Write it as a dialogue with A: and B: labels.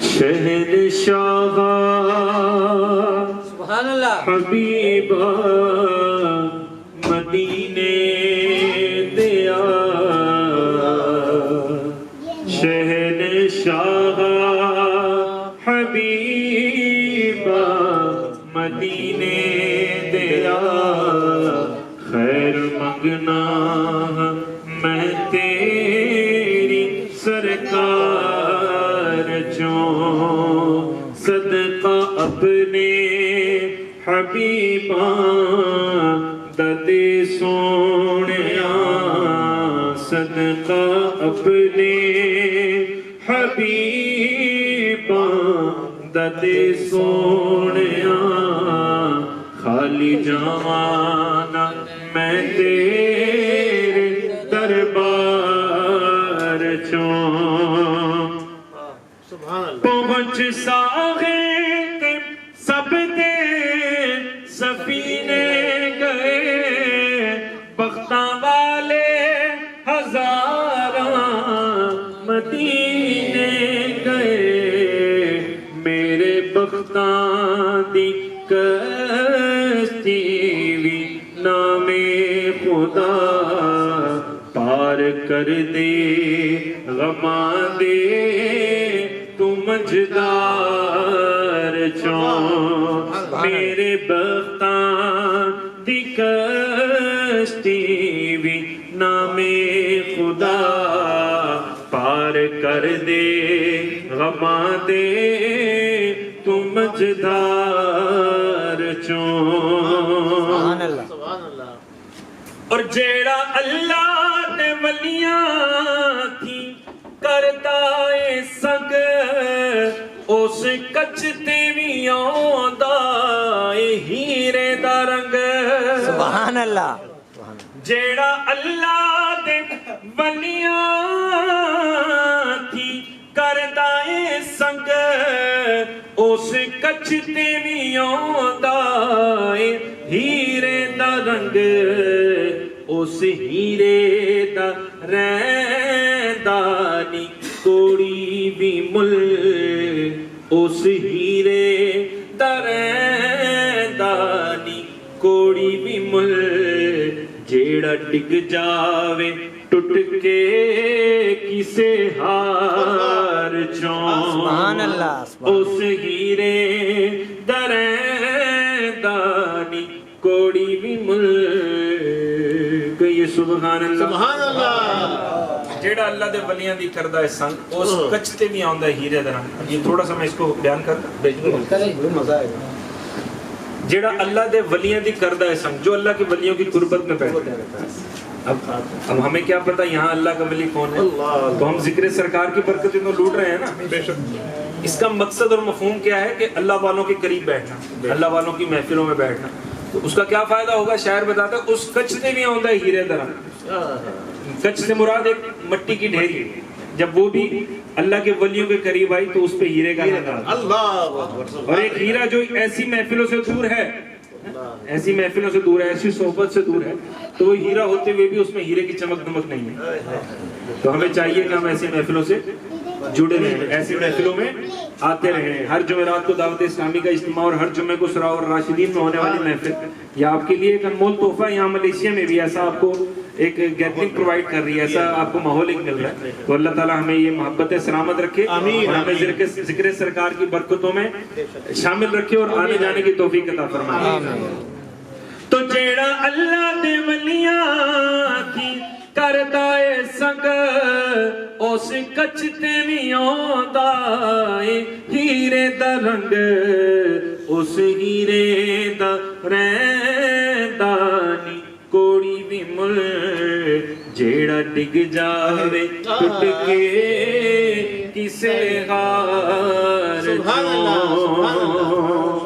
A: شہنشاہ
B: سبحان اللہ
A: حبیبہ مدینے دیا شہنشاہ حبیبہ مدینے دیا خیر منگنا میں تیری سرکار چوں صدقہ اپنے حبیباں ددے سونیاں صدقہ اپنے حبیباں ددے سونیاں خالی جانا میں تیرے دربار چوں پہنچ ساغے سب دے سفینے گئے بختاں والے ہزاراں مدینے گئے میرے بختاں دی کشتی وی نام خدا پار کر دے غماں دے تو مجدار چوں میرے بختاں دی کشتی وی نام خدا پار کر دے غماں دے تو مجدار چوں اور جیڑا اللہ دے ولیاں تھی کرتا اے سگ اس کچتے بھی آندا اے ہیرے دا رنگ
B: سبحان اللہ
A: جیڑا اللہ دے ولیاں تھی کرتا اے سنگ اس کچتے بھی آندا اے ہیرے دا رنگ اس ہیرے دا رہندانی کوڑی بھی مل اس ہیرے دا رہندانی کوڑی بھی مل جیڑا ڈگ جاوے ٹوٹ کے کسے ہار چوں
B: سبحان اللہ
A: اس ہیرے دا رہندانی کوڑی بھی مل کہیے سبحان اللہ
C: سبحان اللہ
A: جیڑا اللہ دے ولیاں دی کردہ ہے سنگ اس کچتے بھی آندہ ہے ہیرے دران یہ تھوڑا سا میں اس کو بیان کر
C: مزہ آئے گا
A: جیڑا اللہ دے ولیاں دی کردہ ہے سنگ جو اللہ کے ولیوں کی قربت میں بیٹھتے ہیں اب ہمیں کیا پتا یہاں اللہ کا ولی کون ہے تو ہم ذکر سرکار کی برکتیں تو لوٹ رہے ہیں نا اس کا مقصد اور مفہوم کیا ہے کہ اللہ والوں کے قریب بیٹھنا اللہ والوں کی محفلوں میں بیٹھنا تو اس کا کیا فائدہ ہوگا شاعر بتاتا ہے اس کچتے میں آندہ ہے ہیرے دران کچ سے مراد ایک مٹی کی ڈھیری جب وہ بھی اللہ کے ولیوں کے قریب آئی تو اس پہ ہیرے کا لگا اور ایک ہیرا جو ایسی محفلوں سے دور ہے ایسی محفلوں سے دور ہے ایسی صحبت سے دور ہے تو وہ ہیرا ہوتے ہوئے بھی اس میں ہیرے کی چمک دمک نہیں ہے تو ہمیں چاہیے کہ ہم ایسی محفلوں سے جڑے رہیں ایسی محفلوں میں آتے رہیں ہر جمعرات کو دعوت اسلامی کا اجتماع اور ہر جمعے کو سرا اور راشدین میں ہونے والی محفل یہ آپ کے لیے ایک انمول تحفہ ہے یہاں ملیشیا میں بھی ایسا آپ کو ایک گیدرنگ پرووائڈ کر رہی ہے ایسا آپ کو ماحول ایک مل رہا ہے تو اللہ تعالیٰ ہمیں یہ محبت سلامت رکھے اور ہمیں ذکر سرکار کی برکتوں میں شامل رکھے اور آنے جانے کی توفیق عطا فرمائے تو جیڑا اللہ دے ولیاں کی کردا اے سنگ اس کچتے بھی آندا اے ہیرے دا رنگ اس ہیرے دا رہندانی کوڑی بھی مل جیڑا ڈگ جاوے ٹوٹ کے کسے غار
C: سبحان اللہ